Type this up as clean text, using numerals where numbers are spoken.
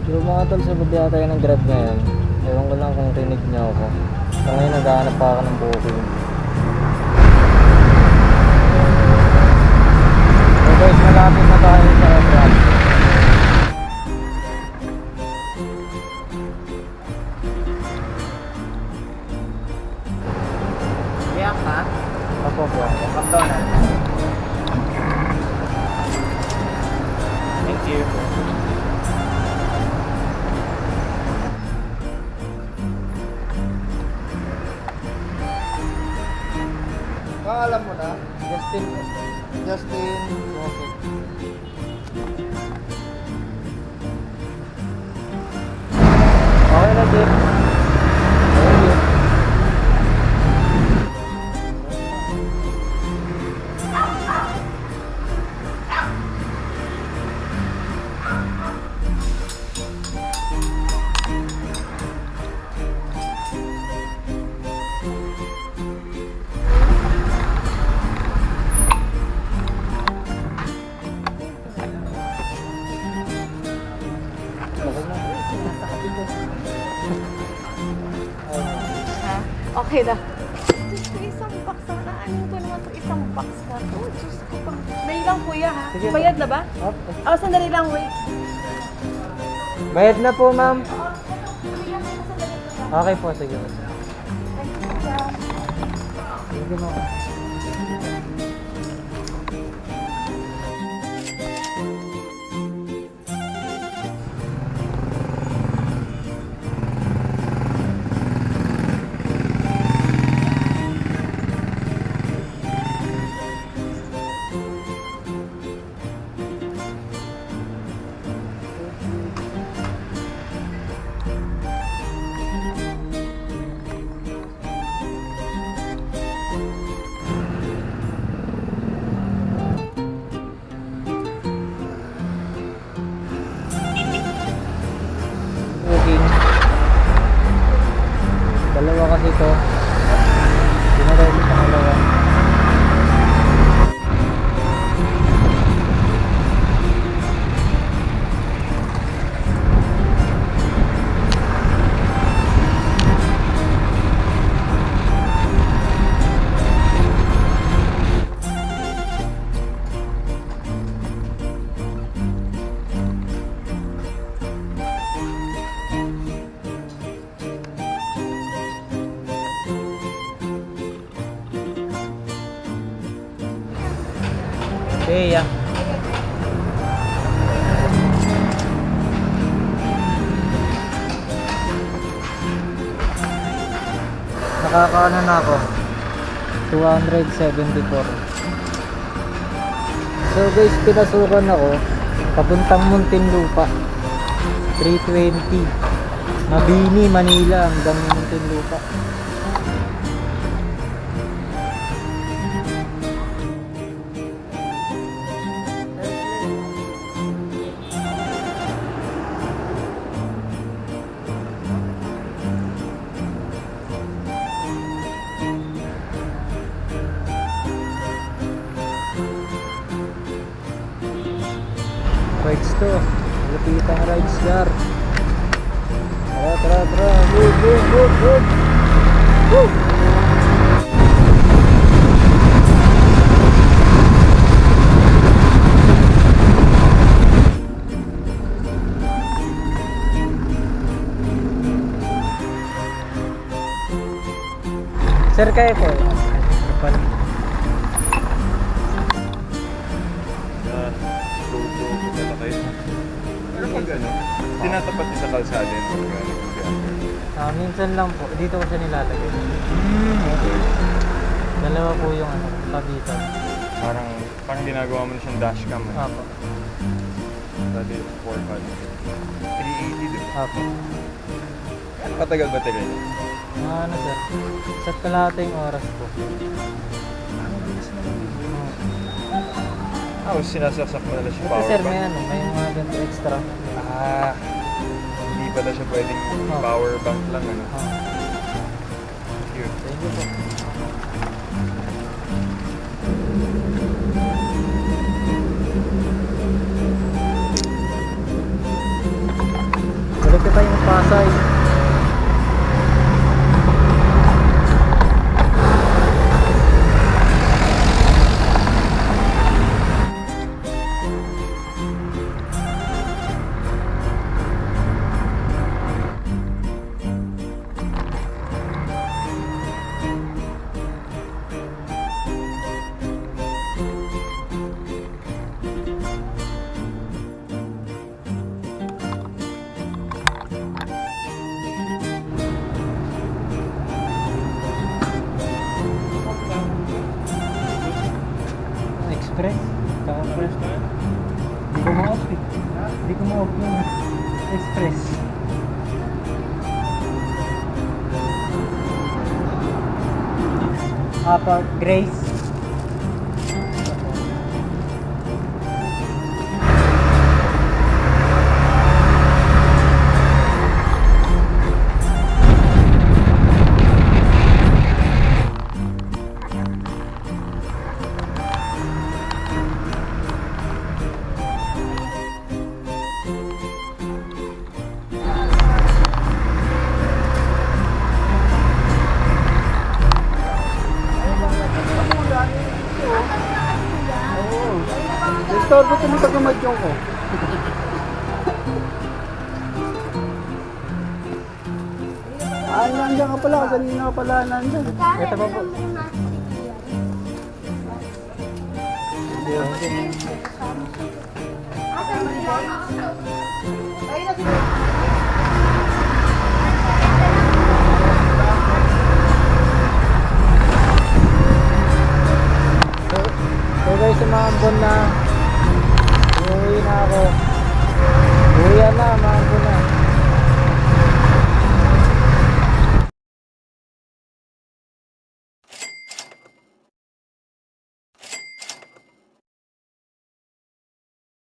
Lumatol sa budi tayo ng Grab ngayon. Ewan ko lang kung rinig niya ako. So ngayon naghahanap pa ako ng booking. So guys, malapit na tayo sa Grab. Biyak ka? Apo po. McDonald's. Thank you. Alam mo na? Justin po. Justin. Okay. Okay na, Jeff. Thank you. Okay na. Diyos ko, isang box na. Ano ba naman ito? Isang box na to. Diyos ko pa. May lang kuya ha. Sige. Bayad na ba? Okay. Oh, sandali lang, wait. Bayad na po, ma'am. Kuya, sandali lang. Okay po, sige. Thank you, kuya. Sige, ma'am. Booking. Dalawa kasi to. Pinaredy sa dalawa. Kaya. Nakakaano na ako. 274. So guys, pinasukan ako papuntang Muntinlupa. 320. Mabini, Manila hanggang Muntinlupa. Rides to. Lapitang rides car. Tara, tara, tara. Move, move, move, move. Move. Sir, kayo po. Pero pag ano, tinatapat niya sa kalsada yun pag nagbibiyahe. Minsan lang po. Dito ko siya nilalagay. Okay. Dalawa po yung ano, pagitan. Parang ginagawa mo na siyang dashcam. Apo. Dati 400. 380 din. Apo. Ano katagal ba tagal niya? Ano sir? Isa't kalahating oras po. Sinasaksak mo na lang siya Ito power sir, bank. may ano, may mga ganito extra. Hindi pala siya pwedeng Oh. power bank lang ano. Cute. Thank you po. Pasay. Express. Express na yan? Hindi ko ma-off eh. Hindi ko ma-off yung Express. Apa, Grace. Disturbo ko mo sa kamadyong ko. Ay, nandiyan ka pala. Kanina ka pala nandiyan. Ito ba po? Asan mo yan?